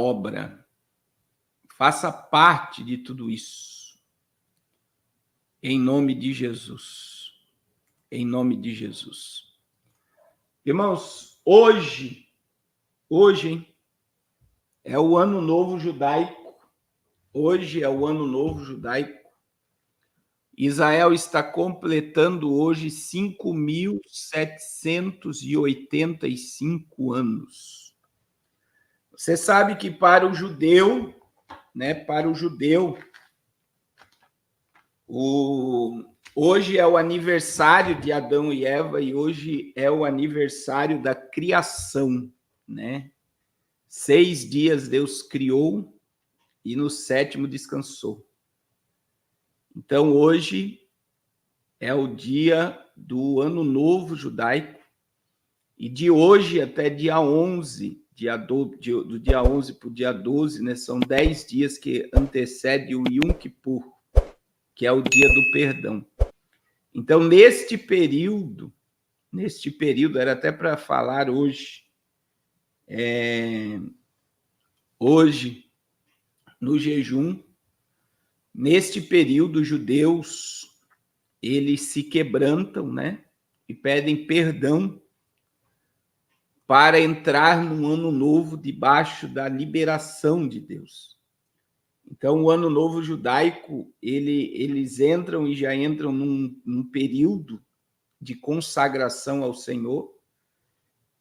obra. Faça parte de tudo isso. Em nome de Jesus. Em nome de Jesus. Irmãos, hoje, hein, é o Ano Novo Judaico. Hoje é o Ano Novo Judaico. Israel está completando hoje 5.785 anos. Você sabe que para o judeu, hoje é o aniversário de Adão e Eva e hoje é o aniversário da criação, né? 6 dias Deus criou e no 7º descansou. Então, hoje é o dia do Ano Novo Judaico e de hoje até dia 11, do dia 11 para o dia 12, né, são 10 dias que antecede o Yom Kippur, que é o dia do perdão. Então, neste período, era até para falar hoje, hoje, no jejum, neste período, os judeus, eles se quebrantam, né? E pedem perdão para entrar no ano novo debaixo da liberação de Deus. Então, o ano novo judaico, eles entram e já entram num período de consagração ao Senhor.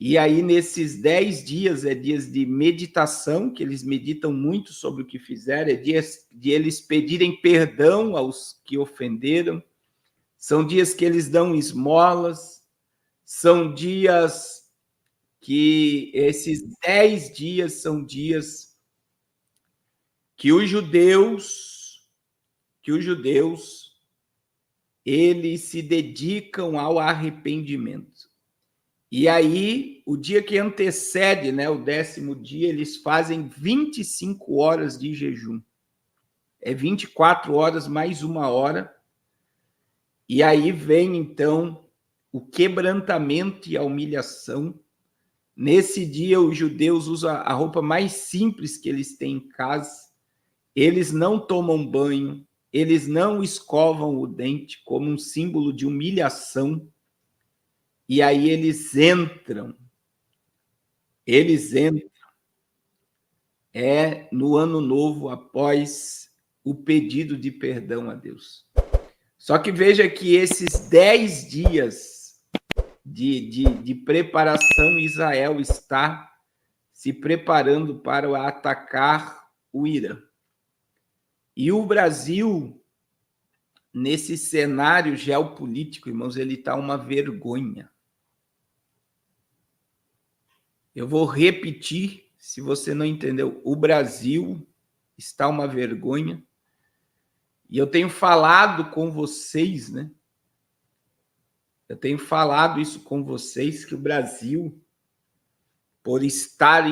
E aí, nesses 10 dias, é dias de meditação, que eles meditam muito sobre o que fizeram, é dias de eles pedirem perdão aos que ofenderam, são dias que eles dão esmolas, são dias que esses 10 dias são dias que os judeus, eles se dedicam ao arrependimento. E aí, o dia que antecede, né, o 10º dia, eles fazem 25 horas de jejum. É 24 horas mais 1 hora. E aí vem, então, o quebrantamento e a humilhação. Nesse dia, os judeus usam a roupa mais simples que eles têm em casa. Eles não tomam banho, eles não escovam o dente como um símbolo de humilhação. E aí eles entram no ano novo após o pedido de perdão a Deus. Só que veja que esses 10 dias de preparação, Israel está se preparando para atacar o Irã. E o Brasil, nesse cenário geopolítico, irmãos, ele está uma vergonha. Eu vou repetir, se você não entendeu. O Brasil está uma vergonha. E eu tenho falado com vocês, né? Eu tenho falado isso com vocês, que o Brasil, por estar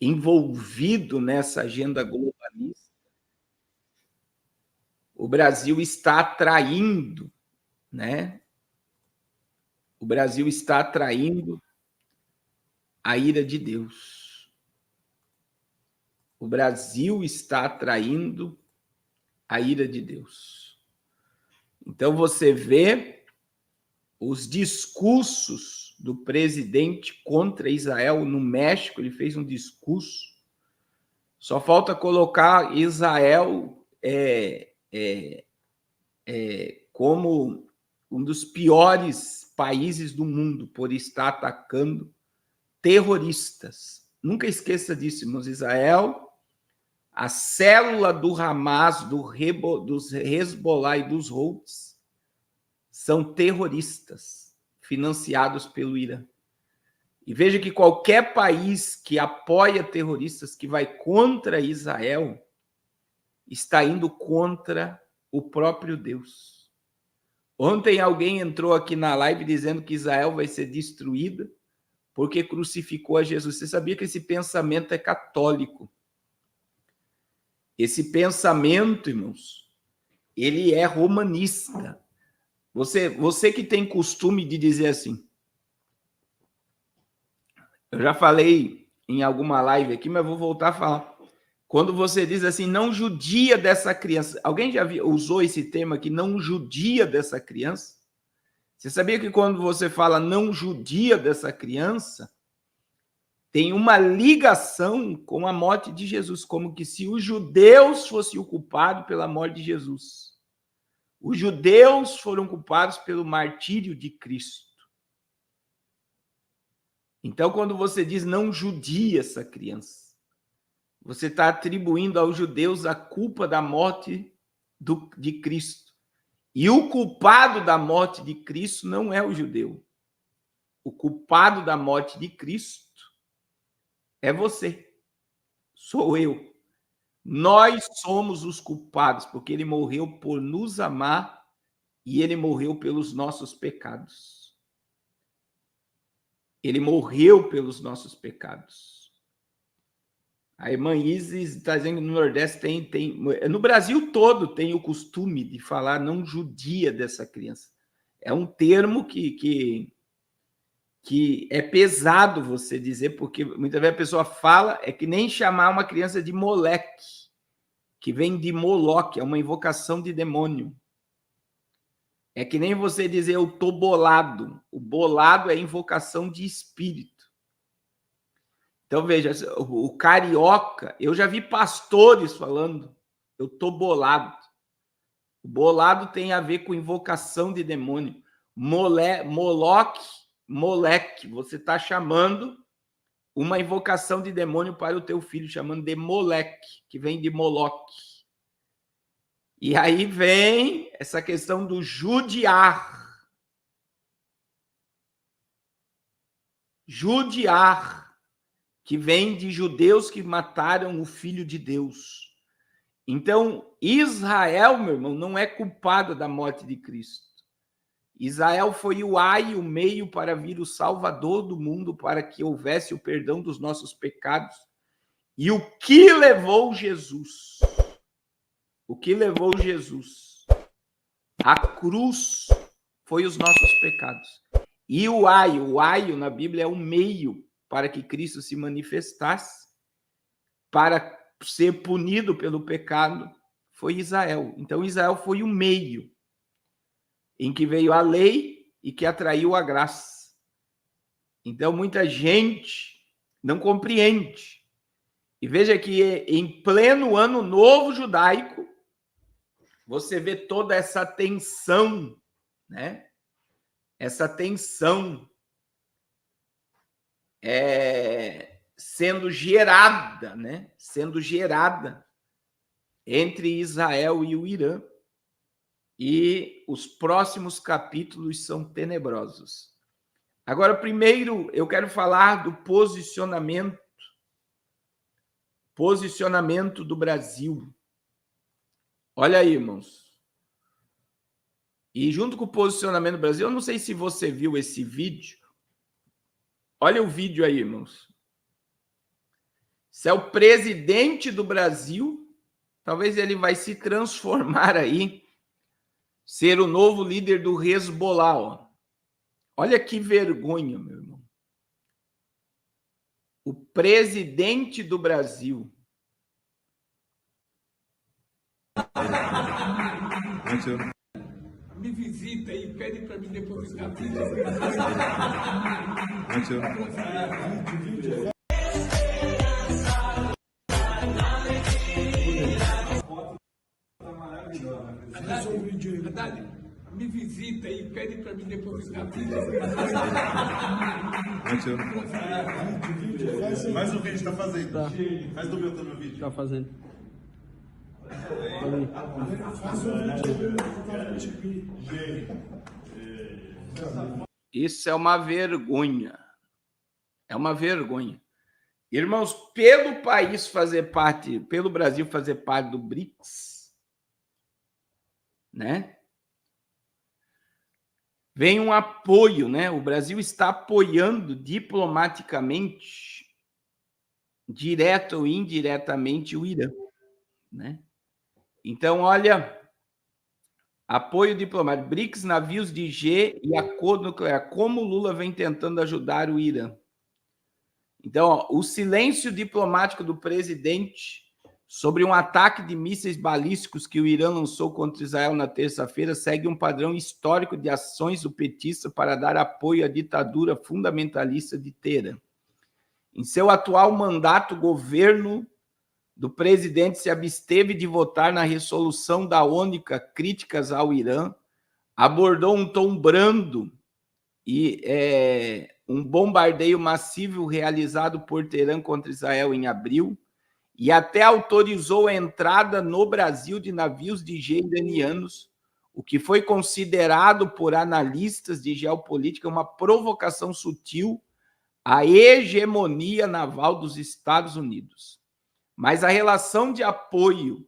envolvido nessa agenda globalista, o Brasil está atraindo, né? O Brasil está atraindo a ira de Deus. O Brasil está atraindo a ira de Deus. Então, você vê os discursos do presidente contra Israel no México, ele fez um discurso. Só falta colocar Israel como um dos piores países do mundo por estar atacando terroristas. Nunca esqueça disso, irmãos. Israel, a célula do Hamas, dos Hezbollah e dos Houthis, são terroristas financiados pelo Irã. E veja que qualquer país que apoia terroristas, que vai contra Israel, está indo contra o próprio Deus. Ontem alguém entrou aqui na live dizendo que Israel vai ser destruída porque crucificou a Jesus. Você sabia que esse pensamento é católico? Esse pensamento, irmãos, ele é romanista. Você que tem costume de dizer assim, eu já falei em alguma live aqui, mas vou voltar a falar. Quando você diz assim, não judia dessa criança. Alguém já usou esse termo aqui, não judia dessa criança? Você sabia que quando você fala não judia dessa criança, tem uma ligação com a morte de Jesus, como que se os judeus fossem o culpado pela morte de Jesus. Os judeus foram culpados pelo martírio de Cristo. Então, quando você diz não judia essa criança, você está atribuindo aos judeus a culpa da morte de Cristo. E o culpado da morte de Cristo não é o judeu. O culpado da morte de Cristo é você, sou eu. Nós somos os culpados, porque ele morreu por nos amar e ele morreu pelos nossos pecados. Ele morreu pelos nossos pecados. A irmã Isis está dizendo que no Nordeste no Brasil todo tem o costume de falar não judia dessa criança. É um termo que é pesado você dizer, porque muitas vezes a pessoa fala, é que nem chamar uma criança de moleque, que vem de Moloque, é uma invocação de demônio. É que nem você dizer eu tô bolado. O bolado é invocação de espírito. Então, veja, o carioca, eu já vi pastores falando, eu tô bolado. O bolado tem a ver com invocação de demônio. Moloque, moleque, você está chamando uma invocação de demônio para o teu filho, chamando de moleque, que vem de Moloque. E aí vem essa questão do judiar. Judiar, que vem de judeus que mataram o Filho de Deus. Então, Israel, meu irmão, não é culpado da morte de Cristo. Israel foi o o meio para vir o Salvador do mundo, para que houvesse o perdão dos nossos pecados. E o que levou Jesus? O que levou Jesus? A cruz foi os nossos pecados. E o aio na Bíblia é o meio para que Cristo se manifestasse, para ser punido pelo pecado, foi Israel. Então, Israel foi o meio em que veio a lei e que atraiu a graça. Então, muita gente não compreende. E veja que em pleno ano novo judaico, você vê toda essa tensão, né? Essa tensão sendo gerada, né? Sendo gerada entre Israel e o Irã. E os próximos capítulos são tenebrosos. Agora, primeiro, eu quero falar do posicionamento do Brasil. Olha aí, irmãos. E junto com o posicionamento do Brasil, eu não sei se você viu esse vídeo. Olha o vídeo aí, irmãos. Se é o presidente do Brasil, talvez ele vai se transformar aí, ser o novo líder do Hezbollah. Ó. Olha que vergonha, meu irmão. O presidente do Brasil. Me visita e pede para mim depositar vídeo. Haddad, me visita e pede para mim depositar vídeo. Mais um vídeo, tá fazendo. Tá. Faz do meu também o vídeo. Tá fazendo. Isso é uma vergonha. É uma vergonha. Irmãos, pelo país fazer parte, pelo Brasil fazer parte do BRICS, né? Vem um apoio, né? O Brasil está apoiando diplomaticamente, direto ou indiretamente, o Irã, né? Então, olha, apoio diplomático, BRICS, navios de G e acordo nuclear. Como Lula vem tentando ajudar o Irã? Então, ó, o silêncio diplomático do presidente sobre um ataque de mísseis balísticos que o Irã lançou contra Israel na terça-feira segue um padrão histórico de ações do petista para dar apoio à ditadura fundamentalista de Teherã. Em seu atual mandato, o governo do presidente se absteve de votar na resolução da ONU críticas ao Irã, abordou um tom brando e um bombardeio massivo realizado por Teherã contra Israel em abril, e até autorizou a entrada no Brasil de navios de guerra iranianos, o que foi considerado por analistas de geopolítica uma provocação sutil à hegemonia naval dos Estados Unidos. Mas a relação de apoio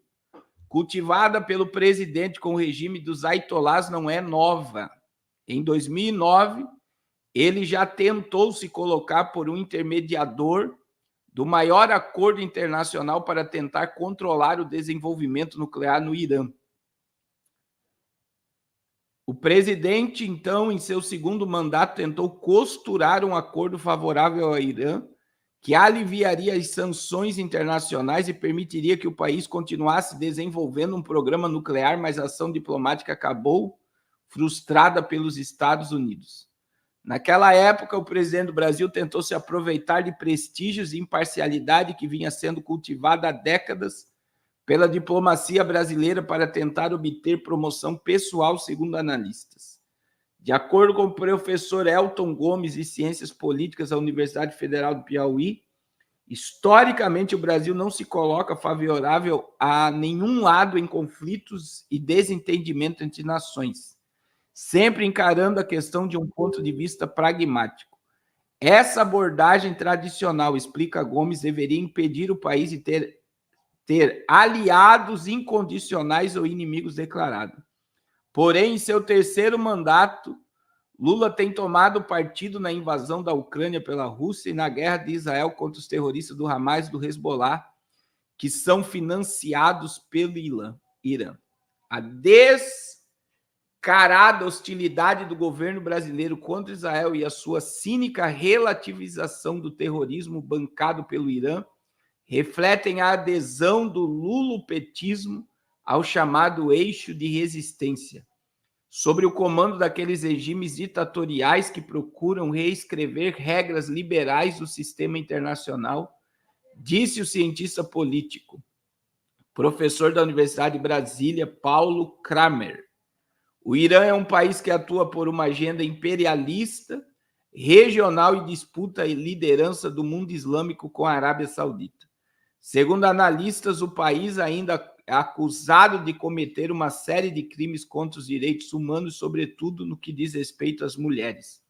cultivada pelo presidente com o regime dos Ayatollahs não é nova. Em 2009, ele já tentou se colocar por um intermediador do maior acordo internacional para tentar controlar o desenvolvimento nuclear no Irã. O presidente, então, em seu segundo mandato, tentou costurar um acordo favorável ao Irã, que aliviaria as sanções internacionais e permitiria que o país continuasse desenvolvendo um programa nuclear, mas a ação diplomática acabou frustrada pelos Estados Unidos. Naquela época, o presidente do Brasil tentou se aproveitar de prestígios e imparcialidade que vinha sendo cultivada há décadas pela diplomacia brasileira para tentar obter promoção pessoal, segundo analistas. De acordo com o professor Elton Gomes, de Ciências Políticas da Universidade Federal do Piauí, historicamente o Brasil não se coloca favorável a nenhum lado em conflitos e desentendimento entre nações, sempre encarando a questão de um ponto de vista pragmático. Essa abordagem tradicional, explica Gomes, deveria impedir o país de ter aliados incondicionais ou inimigos declarados. Porém, em seu terceiro mandato, Lula tem tomado partido na invasão da Ucrânia pela Rússia e na guerra de Israel contra os terroristas do Hamas e do Hezbollah, que são financiados pelo Irã. A descarada hostilidade do governo brasileiro contra Israel e a sua cínica relativização do terrorismo bancado pelo Irã refletem a adesão do lulopetismo ao chamado eixo de resistência, sobre o comando daqueles regimes ditatoriais que procuram reescrever regras liberais do sistema internacional, disse o cientista político, professor da Universidade de Brasília, Paulo Kramer. O Irã é um país que atua por uma agenda imperialista, regional e disputa a liderança do mundo islâmico com a Arábia Saudita. Segundo analistas, o país ainda é acusado de cometer uma série de crimes contra os direitos humanos, sobretudo no que diz respeito às mulheres.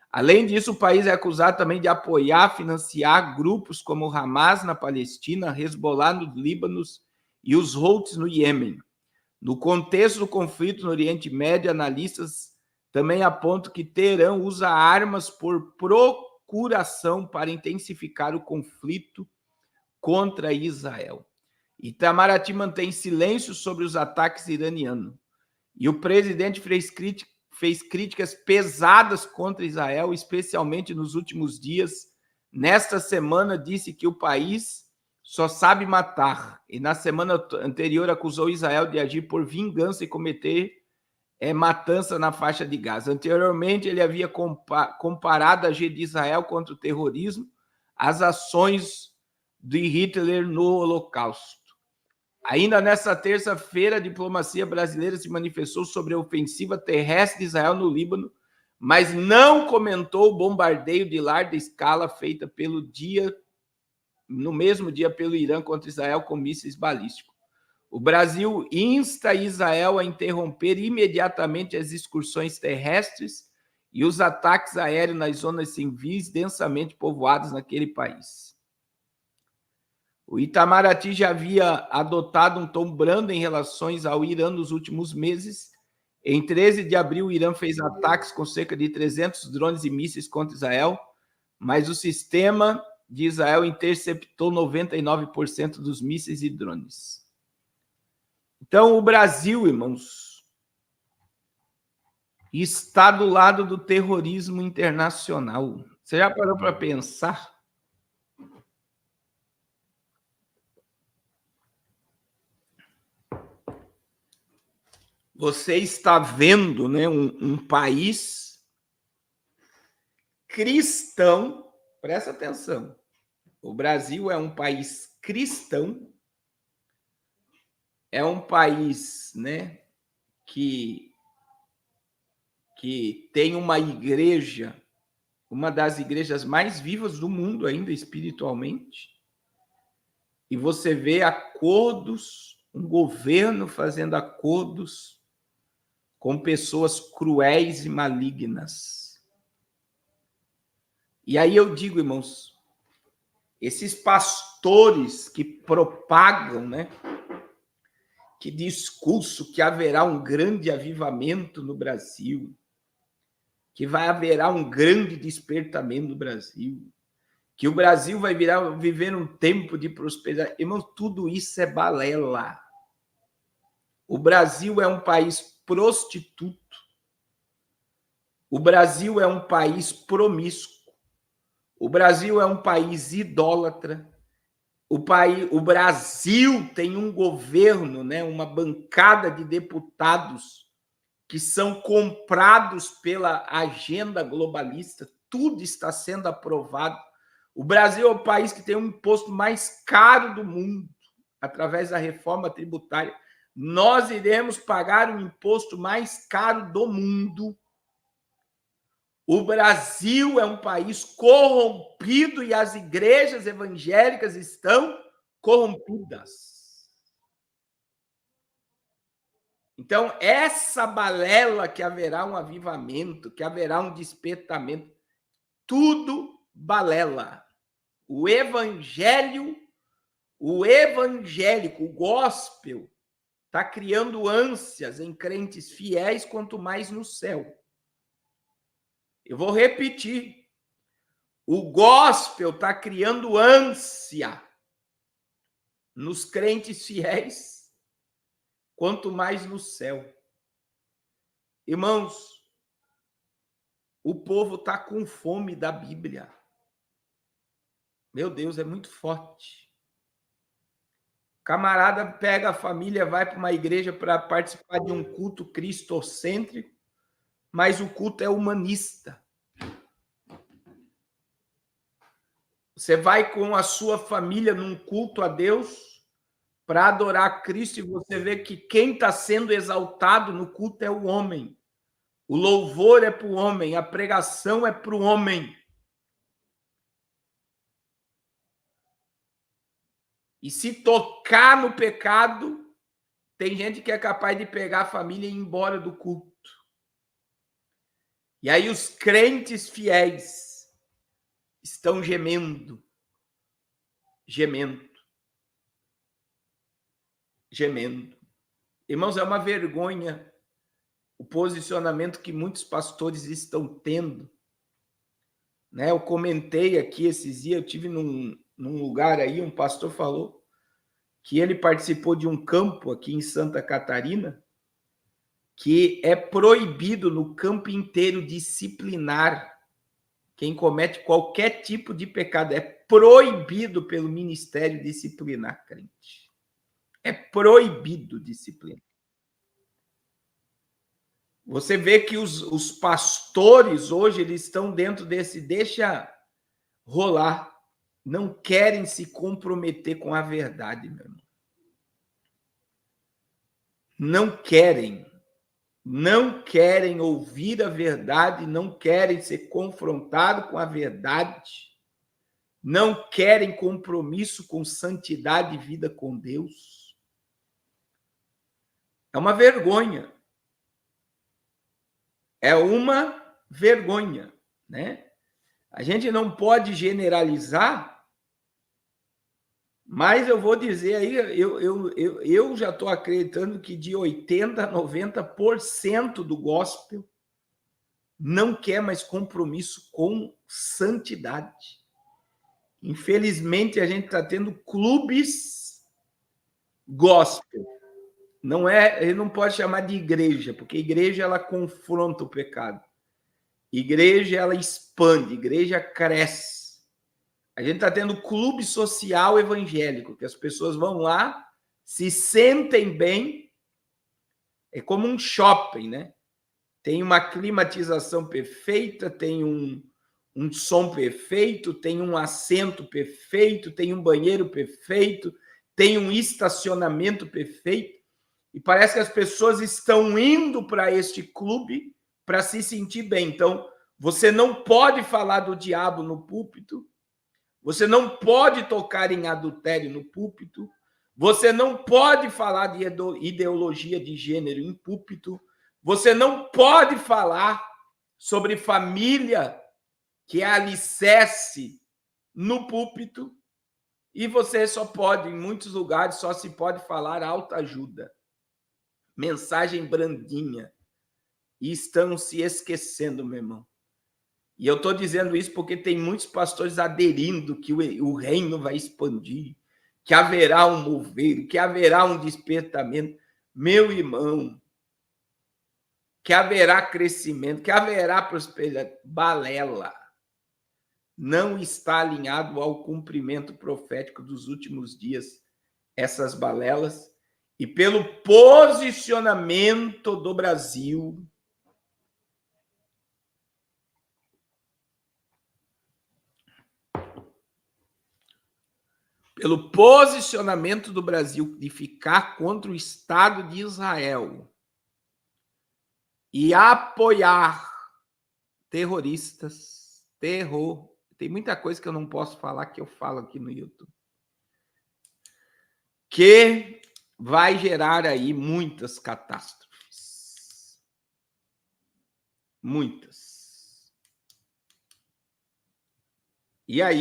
Além disso, o país é acusado também de apoiar, financiar grupos como o Hamas na Palestina, Hezbollah no Líbano e os Houthis no Iêmen. No contexto do conflito no Oriente Médio, analistas também apontam que Teherã usa armas por procuração para intensificar o conflito contra Israel. Itamaraty mantém silêncio sobre os ataques iranianos. E o presidente fez críticas pesadas contra Israel, especialmente nos últimos dias. Nesta semana, disse que o país só sabe matar. E na semana anterior acusou Israel de agir por vingança e cometer matança na faixa de Gaza. Anteriormente, ele havia comparado a agir de Israel contra o terrorismo às ações de Hitler no Holocausto. Ainda nesta terça-feira, a diplomacia brasileira se manifestou sobre a ofensiva terrestre de Israel no Líbano, mas não comentou o bombardeio de larga escala feita no mesmo dia pelo Irã contra Israel com mísseis balísticos. O Brasil insta Israel a interromper imediatamente as excursões terrestres e os ataques aéreos nas zonas civis densamente povoadas naquele país. O Itamaraty já havia adotado um tom brando em relação ao Irã nos últimos meses. Em 13 de abril, o Irã fez ataques com cerca de 300 drones e mísseis contra Israel, mas o sistema de Israel interceptou 99% dos mísseis e drones. Então, o Brasil, irmãos, está do lado do terrorismo internacional. Você já parou para pensar? você está vendo, né, um país cristão, presta atenção, o Brasil é um país cristão, é um país, né, que tem uma igreja, uma das igrejas mais vivas do mundo ainda espiritualmente, e você vê acordos, um governo fazendo acordos com pessoas cruéis e malignas. E aí eu digo, irmãos, esses pastores que propagam, né, que discurso que haverá um grande avivamento no Brasil, que haverá um grande despertamento no Brasil, que o Brasil vai viver um tempo de prosperidade. Irmãos, tudo isso é balela. O Brasil é um país prostituto. O Brasil é um país promíscuo. O Brasil é um país idólatra. O Brasil tem um governo, né, uma bancada de deputados que são comprados pela agenda globalista. Tudo está sendo aprovado. O Brasil é o país que tem o imposto mais caro do mundo, através da reforma tributária. Nós iremos pagar o imposto mais caro do mundo. O Brasil é um país corrompido e as igrejas evangélicas estão corrompidas. Então, essa balela que haverá um avivamento, que haverá um despertamento, tudo balela. O evangelho, o evangélico, o gospel, está criando ânsias em crentes fiéis, quanto mais no céu. Eu vou repetir. O gospel está criando ânsia nos crentes fiéis, quanto mais no céu. Irmãos, o povo está com fome da Bíblia. Meu Deus, é muito forte. Camarada pega a família, vai para uma igreja para participar de um culto cristocêntrico, mas o culto é humanista. Você vai com a sua família num culto a Deus para adorar Cristo e você vê que quem está sendo exaltado no culto é o homem. O louvor é para o homem, a pregação é para o homem. E se tocar no pecado, tem gente que é capaz de pegar a família e ir embora do culto. E aí os crentes fiéis estão gemendo. Irmãos, é uma vergonha o posicionamento que muitos pastores estão tendo. Né? Eu comentei aqui esses dias, eu tive num lugar aí, um pastor falou que ele participou de um campo aqui em Santa Catarina, que é proibido no campo inteiro disciplinar quem comete qualquer tipo de pecado. É proibido pelo ministério disciplinar crente. É proibido disciplinar. Você vê que os pastores hoje eles estão dentro desse deixa rolar. Não querem se comprometer com a verdade, meu irmão. Não querem ouvir a verdade, não querem ser confrontados com a verdade, não querem compromisso com santidade e vida com Deus. É uma vergonha. É uma vergonha, né? A gente não pode generalizar, mas eu vou dizer aí, eu já estou acreditando que de 80% a 90% do gospel não quer mais compromisso com santidade. Infelizmente, a gente está tendo clubes gospel. Ele não pode chamar de igreja, porque igreja ela confronta o pecado. Igreja ela expande, igreja cresce. A gente está tendo clube social evangélico, que as pessoas vão lá, se sentem bem, É como um shopping, né? Tem uma climatização perfeita, tem um som perfeito, tem um assento perfeito, tem um banheiro perfeito, tem um estacionamento perfeito. E parece que as pessoas estão indo para este clube para se sentir bem. Então, você não pode falar do diabo no púlpito, você não pode tocar em adultério no púlpito, você não pode falar de ideologia de gênero em púlpito, você não pode falar sobre família, que é alicerce, no púlpito, e você só pode, em muitos lugares, só se pode falar autoajuda, mensagem brandinha, e estão se esquecendo, meu irmão. E eu estou dizendo isso porque tem muitos pastores aderindo que o reino vai expandir, que haverá um mover, que haverá um despertamento. Meu irmão, que haverá crescimento, que haverá prosperidade. Balela. Não está alinhado ao cumprimento profético dos últimos dias essas balelas. E pelo posicionamento do Brasil, pelo posicionamento do Brasil de ficar contra o Estado de Israel e apoiar terroristas, terror. Tem muita coisa que eu não posso falar que eu falo aqui no YouTube. Que vai gerar aí muitas catástrofes. Muitas. E aí